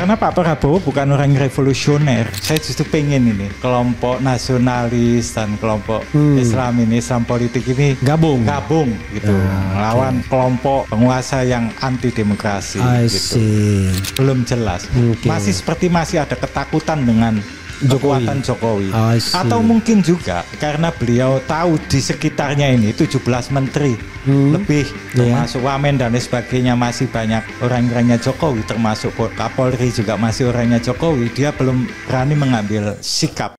Karena Pak Prabowo bukan orang revolusioner. Saya justru pengen ini kelompok nasionalis dan kelompok Islam politik ini gabung gitu, melawan kelompok penguasa yang anti demokrasi gitu. Belum jelas. Masih ada ketakutan dengan kekuatan Jokowi. Atau mungkin juga karena beliau tahu di sekitarnya ini 17 menteri lebih termasuk Wamen dan sebagainya masih banyak orang-orangnya Jokowi, termasuk Kapolri juga masih orangnya Jokowi, dia belum berani mengambil sikap.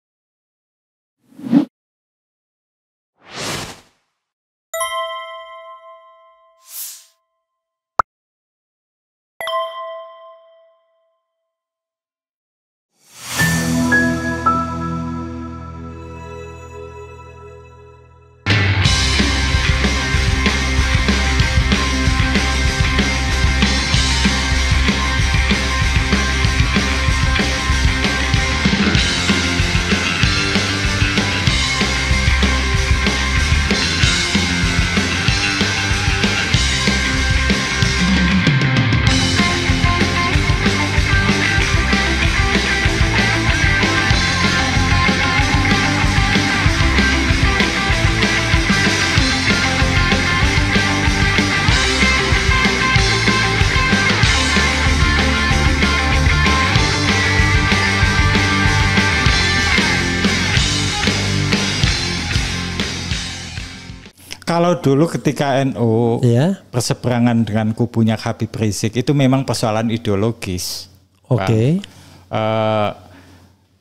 Kalau dulu ketika NU berseberangan dengan kubunya Habib Rizik itu memang persoalan ideologis.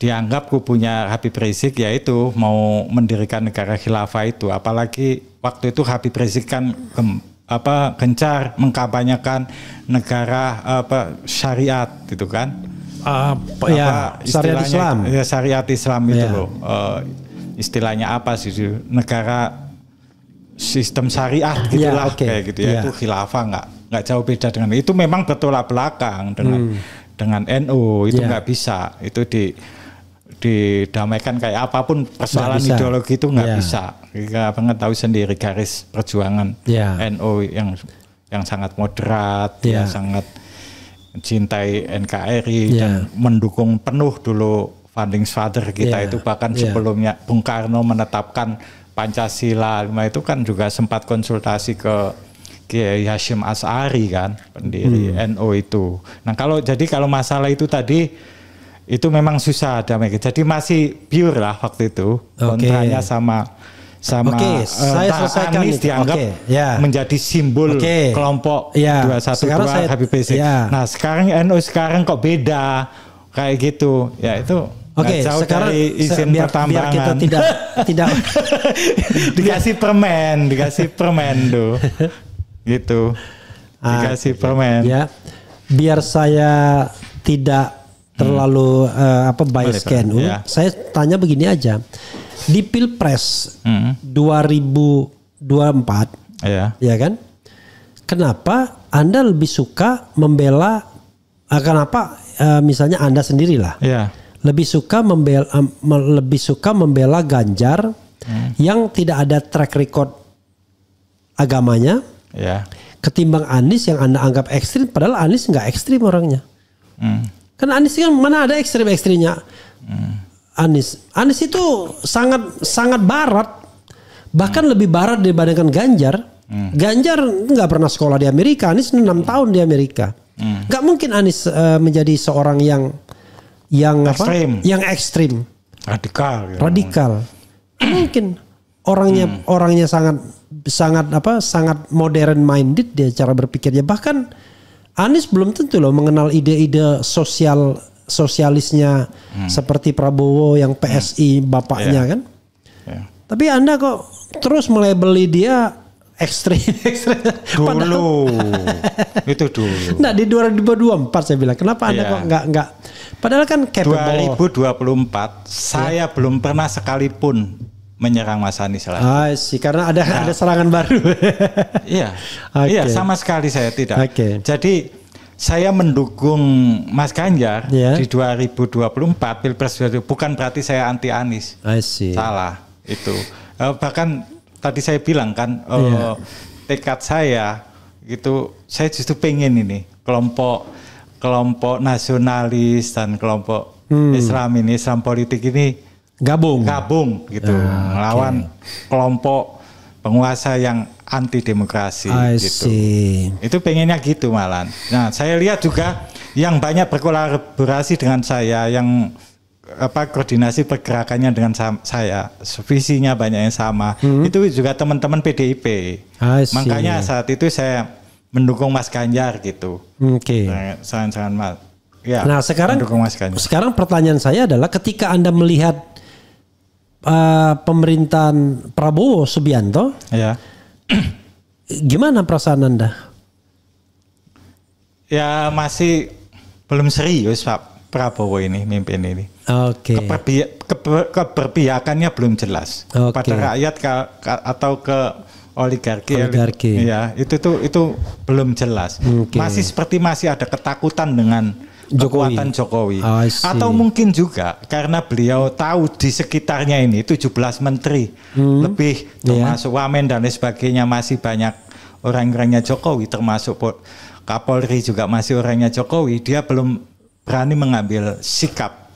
Dianggap kubunya Habib Rizik yaitu mau mendirikan negara khilafah itu. Apalagi waktu itu Habib Rizik kan gencar mengkampanyekan negara syariat gitu kan. Syariat Islam. Ya, syariat Islam itu loh. Istilahnya apa sih? Negara sistem syariat gitulah kayak gitu ya. Itu khilafah nggak jauh beda dengan itu. Memang bertolak belakang dengan NU itu nggak bisa. Itu didamaikan kayak apapun persoalan ideologi itu nggak bisa. Kita banget tahu sendiri garis perjuangan NU yang sangat moderat, yang sangat mencintai NKRI dan mendukung penuh dulu founding father kita itu, bahkan sebelumnya Bung Karno menetapkan Pancasila itu kan juga sempat konsultasi ke Kiai Hasyim Asy'ari kan, pendiri NU itu. Nah kalau masalah itu tadi itu memang susah damai. Jadi masih pure lah waktu itu kontranya sama saya selesaikan Anies dianggap menjadi simbol kelompok 212 Habib Rizik. Nah sekarang NU kok beda kayak gitu ya itu. Sekarang biar kita tidak dikasih permen tuh, gitu, dikasih permen. Ya, biar saya tidak terlalu bias ke NU. Saya tanya begini aja, di Pilpres 2024, ya kan? Kenapa Anda lebih suka membela? Misalnya Anda sendirilah. Lebih suka membela Ganjar yang tidak ada track record agamanya, ketimbang Anies yang Anda anggap ekstrim, padahal Anies nggak ekstrim orangnya. Kan Anies kan mana ada ekstrim-ekstrimnya. Anies itu sangat barat, bahkan lebih barat dibandingkan Ganjar. Ganjar nggak pernah sekolah di Amerika, Anies 6 tahun di Amerika. Nggak mungkin Anies menjadi seorang yang ekstrim, radikal. Mungkin orangnya sangat modern minded dia cara berpikirnya. Bahkan Anies belum tentu loh mengenal ide-ide sosialisnya seperti Prabowo yang PSI bapaknya kan. Tapi Anda kok terus melabeli dia ekstrim. Dulu. Itu dulu. Nah di 2024 saya bilang kenapa Anda kok nggak padahal kan capable. 2024 saya belum pernah sekalipun menyerang Mas Anies lagi. Karena ada serangan baru. Iya sama sekali saya tidak. Jadi saya mendukung Mas Ganjar di 2024 Pilpres bukan berarti saya anti Anies. Salah itu. Bahkan tadi saya bilang kan tekad saya gitu, saya justru pengen ini kelompok kelompok nasionalis dan kelompok Islam politik ini gabung gitu, melawan kelompok penguasa yang anti demokrasi gitu. Itu pengennya gitu malah. Nah, saya lihat juga yang banyak berkolaborasi dengan saya, yang koordinasi pergerakannya dengan saya, visinya banyak yang sama. Itu juga teman-teman PDIP. Makanya saat itu saya mendukung Mas Ganjar gitu. Sangat Mas. Ya, nah sekarang pertanyaan saya adalah, ketika Anda melihat pemerintahan Prabowo Subianto, ya, gimana perasaan Anda? Ya masih belum serius Pak Prabowo ini mimpin ini. Keberpihakannya belum jelas pada rakyat atau ke oligarki. Ya, itu belum jelas. Masih ada ketakutan dengan kekuatan Jokowi. Atau mungkin juga karena beliau tahu di sekitarnya ini 17 menteri lebih, termasuk Wamen dan lain sebagainya, masih banyak orang-orangnya Jokowi, termasuk Kapolri juga masih orangnya Jokowi. Dia belum berani mengambil sikap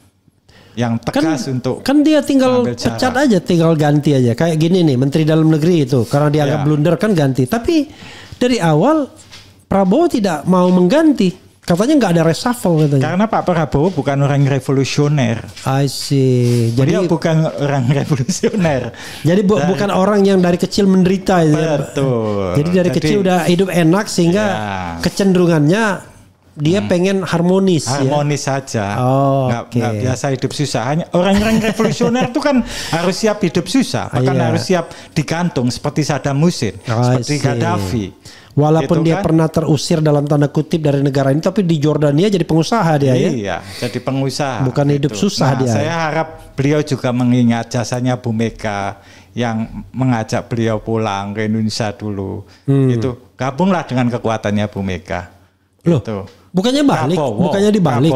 yang tegas untuk dia tinggal pecat aja, tinggal ganti aja. Kayak gini nih, Menteri Dalam Negeri itu karena dianggap blunder kan ganti. Tapi dari awal Prabowo tidak mau mengganti. Katanya nggak ada reshuffle katanya. Karena Pak Prabowo bukan orang revolusioner. I see. Jadi dia bukan orang revolusioner. Jadi bukan orang yang dari kecil menderita. Betul. Jadi dari kecil udah hidup enak sehingga kecenderungannya dia pengen harmonis. Harmonis saja. Nggak biasa hidup susah. Hanya orang-orang revolusioner itu kan harus siap hidup susah. Bahkan harus siap digantung seperti Saddam Hussein, seperti Gaddafi. Walaupun dia pernah terusir dalam tanda kutip dari negara ini, tapi di Jordania jadi pengusaha dia. Iya, jadi pengusaha. Bukan hidup susah dia. Saya harap beliau juga mengingat jasanya Bu Mega yang mengajak beliau pulang ke Indonesia dulu. Itu gabunglah dengan kekuatannya Bu Mega. Loh, bukannya balik? Bukannya dibalik?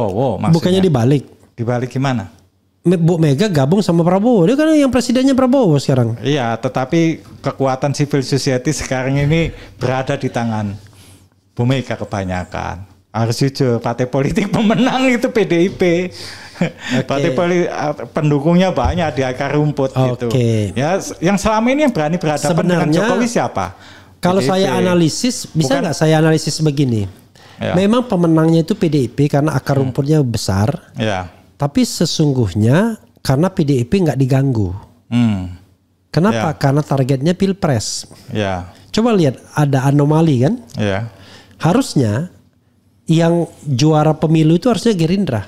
Bukannya dibalik? Dibalik gimana? Bu Mega gabung sama Prabowo. Dia kan yang presidennya Prabowo sekarang. Iya, tetapi kekuatan civil society sekarang ini berada di tangan Bu Mega kebanyakan. Harus jujur, partai politik pemenang itu PDIP. Partai politik pendukungnya banyak di akar rumput gitu. Ya, yang selama ini yang berani berhadapan dengan Jokowi siapa? Kalau PDIP. Saya analisis, bisa nggak saya analisis begini? Memang pemenangnya itu PDIP karena akar rumputnya besar. Tapi sesungguhnya karena PDIP nggak diganggu. Kenapa? Karena targetnya Pilpres. Coba lihat, ada anomali kan? Harusnya yang juara pemilu itu harusnya Gerindra.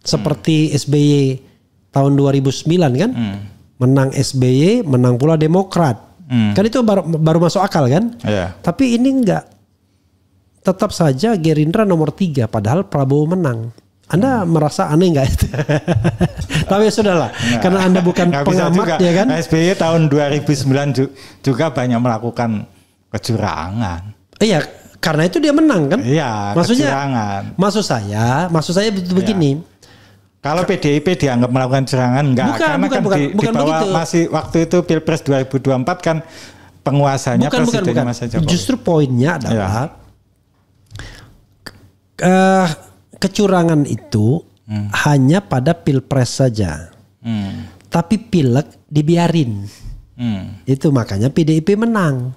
Seperti SBY tahun 2009 kan? Menang SBY, menang pula Demokrat. Kan itu baru masuk akal kan? Tapi ini enggak. Tetap saja Gerindra nomor 3 padahal Prabowo menang. Anda merasa aneh nggak itu? Tapi ya sudahlah, karena Anda bukan pengamat ya kan? SBY tahun 2009 juga banyak melakukan kecurangan. Iya, karena itu dia menang kan? Iya, maksudnya, kecurangan. Maksud saya begini. Kalau PDIP dianggap melakukan kecurangan enggak, karena kan di bawah masih waktu itu Pilpres 2024 kan penguasanya presidennya Mas Jokowi. Justru poinnya adalah kecurangan itu hanya pada Pilpres saja. Tapi Pileg dibiarin. Itu makanya PDIP menang.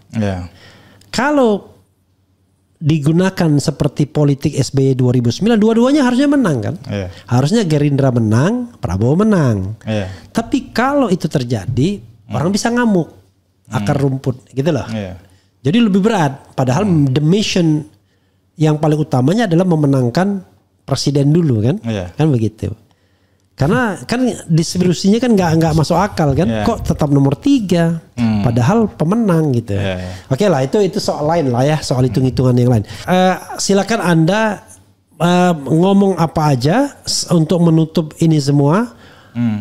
Kalau digunakan seperti politik SBY 2009, dua-duanya harusnya menang kan? Harusnya Gerindra menang, Prabowo menang. Tapi kalau itu terjadi, orang bisa ngamuk. Akar rumput gitu loh. Jadi lebih berat. Padahal the mission yang paling utamanya adalah memenangkan presiden dulu kan, kan begitu. Karena kan distribusinya kan nggak masuk akal kan, kok tetap nomor 3, padahal pemenang gitu. Oke lah, itu soal lain lah ya, soal hitung-hitungan yang lain. Silakan Anda ngomong apa aja untuk menutup ini semua.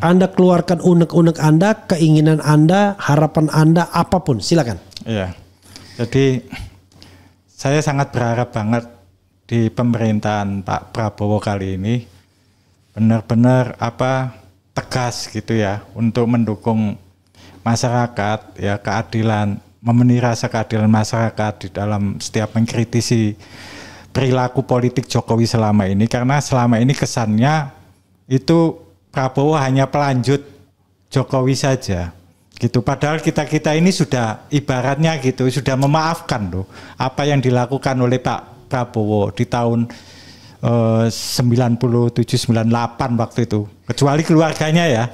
Anda keluarkan unek-unek Anda, keinginan Anda, harapan Anda, apapun, silakan. Jadi saya sangat berharap banget di pemerintahan Pak Prabowo kali ini benar-benar tegas gitu ya untuk mendukung masyarakat ya, keadilan, memenuhi rasa keadilan masyarakat di dalam setiap mengkritisi perilaku politik Jokowi selama ini, karena selama ini kesannya itu Prabowo hanya pelanjut Jokowi saja gitu. Padahal kita ini sudah ibaratnya gitu, sudah memaafkan loh apa yang dilakukan oleh Pak Prabowo di tahun 97-98 waktu itu, kecuali keluarganya ya.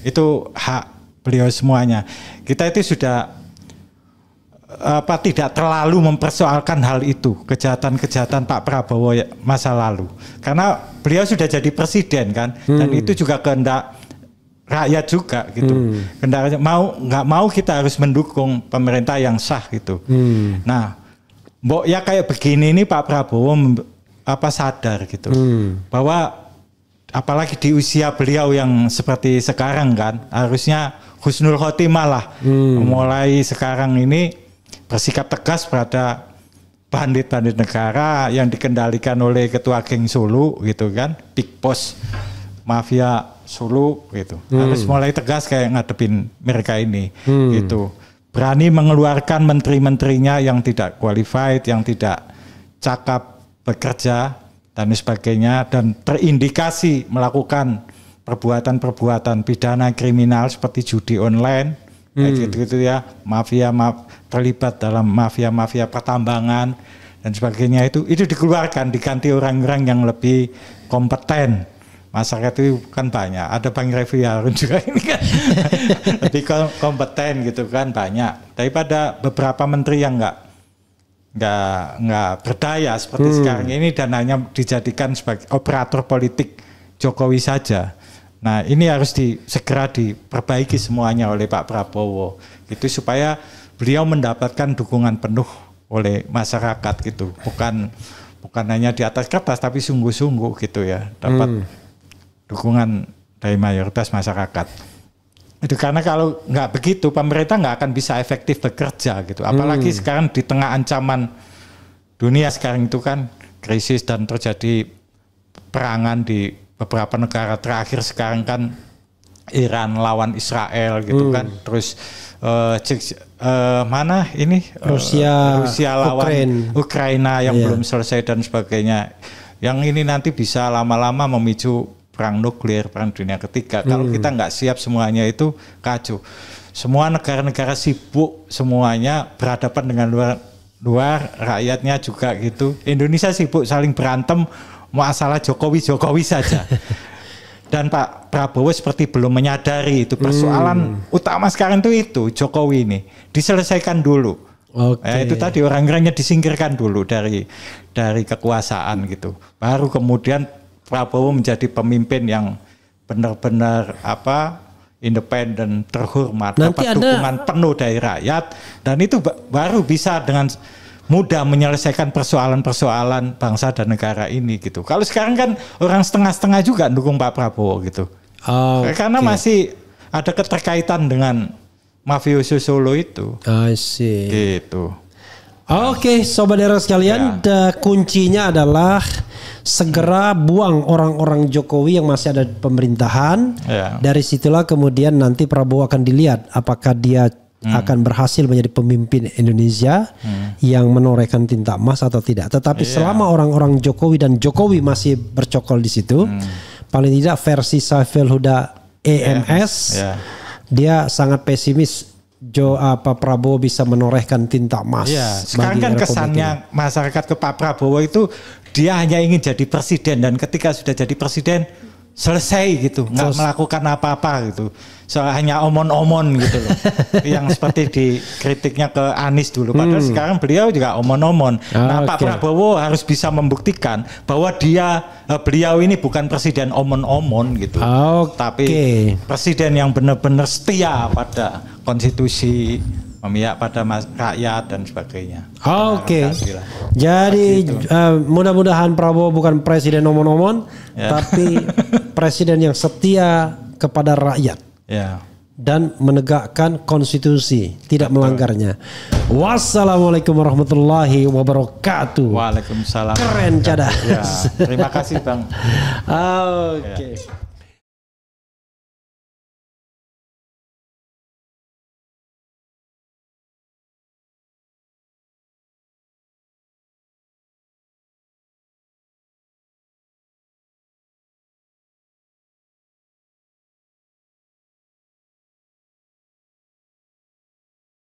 Itu hak beliau semuanya. Kita itu sudah tidak terlalu mempersoalkan hal itu, kejahatan-kejahatan Pak Prabowo masa lalu, karena beliau sudah jadi presiden kan, dan itu juga kehendak rakyat juga gitu. Kehendak nggak mau kita harus mendukung pemerintah yang sah gitu. Nah, mbok ya kayak begini ini Pak Prabowo sadar gitu bahwa apalagi di usia beliau yang seperti sekarang kan, harusnya husnul khotimah lah. Mulai sekarang ini bersikap tegas pada bandit-bandit negara yang dikendalikan oleh ketua geng Solo gitu kan, Big Boss mafia Solo gitu. Harus mulai tegas kayak ngadepin mereka ini gitu. Berani mengeluarkan menteri-menterinya yang tidak qualified, yang tidak cakap bekerja dan sebagainya, dan terindikasi melakukan perbuatan-perbuatan pidana kriminal seperti judi online, kayak gitu ya, terlibat dalam mafia pertambangan dan sebagainya, itu dikeluarkan, diganti orang-orang yang lebih kompeten. Masyarakat itu kan banyak, ada Bang Refli Harun juga ini kan lebih kompeten gitu kan, banyak daripada beberapa menteri yang nggak berdaya seperti sekarang ini dan hanya dijadikan sebagai operator politik Jokowi saja. Nah, ini harus segera diperbaiki semuanya oleh Pak Prabowo gitu, supaya beliau mendapatkan dukungan penuh oleh masyarakat gitu, bukan hanya di atas kertas tapi sungguh-sungguh gitu ya, dapat dukungan dari mayoritas masyarakat. Itu karena kalau nggak begitu pemerintah nggak akan bisa efektif bekerja gitu. Apalagi sekarang di tengah ancaman dunia sekarang itu kan krisis dan terjadi perangan di beberapa negara, terakhir sekarang kan Iran lawan Israel gitu kan. Terus Rusia lawan Ukraina yang belum selesai dan sebagainya. Yang ini nanti bisa lama-lama memicu perang nuklir, perang dunia ketiga. Kalau kita nggak siap semuanya itu kacau. Semua negara-negara sibuk semuanya berhadapan dengan luar, rakyatnya juga gitu. Indonesia sibuk saling berantem masalah Jokowi saja. Dan Pak Prabowo seperti belum menyadari itu persoalan utama sekarang itu Jokowi ini diselesaikan dulu. Itu tadi orang-orangnya disingkirkan dulu dari kekuasaan gitu. Baru kemudian Prabowo menjadi pemimpin yang benar-benar independen, terhormat, dapat dukungan penuh dari rakyat, dan itu baru bisa dengan mudah menyelesaikan persoalan-persoalan bangsa dan negara ini gitu. Kalau sekarang kan orang setengah-setengah juga dukung Pak Prabowo gitu. Karena masih ada keterkaitan dengan mafioso Solo itu. Gitu. Sobat daerah sekalian, kuncinya adalah segera buang orang-orang Jokowi yang masih ada di pemerintahan. Dari situlah kemudian nanti Prabowo akan dilihat apakah dia akan berhasil menjadi pemimpin Indonesia yang menorehkan tinta emas atau tidak. Tetapi selama orang-orang Jokowi dan Jokowi masih bercokol di situ, paling tidak versi Saiful Huda EMS, dia sangat pesimis Prabowo bisa menorehkan tinta emas. Sekarang kan kesannya masyarakat ke Pak Prabowo itu dia hanya ingin jadi presiden, dan ketika sudah jadi presiden selesai gitu, nggak melakukan apa-apa gitu. Hanya omon-omon gitu loh. Yang seperti di kritiknya ke Anies dulu. Padahal sekarang beliau juga omon-omon. Nah, Pak Prabowo harus bisa membuktikan bahwa beliau ini bukan presiden omon-omon gitu. Tapi presiden yang benar-benar setia pada konstitusi, memihak pada rakyat dan sebagainya. Jadi mudah-mudahan Prabowo bukan presiden omon-omon, tapi presiden yang setia kepada rakyat. Dan menegakkan konstitusi, tidak melanggarnya. Wassalamualaikum warahmatullahi wabarakatuh. Waalaikumsalam. Keren cadas. Terima kasih Bang.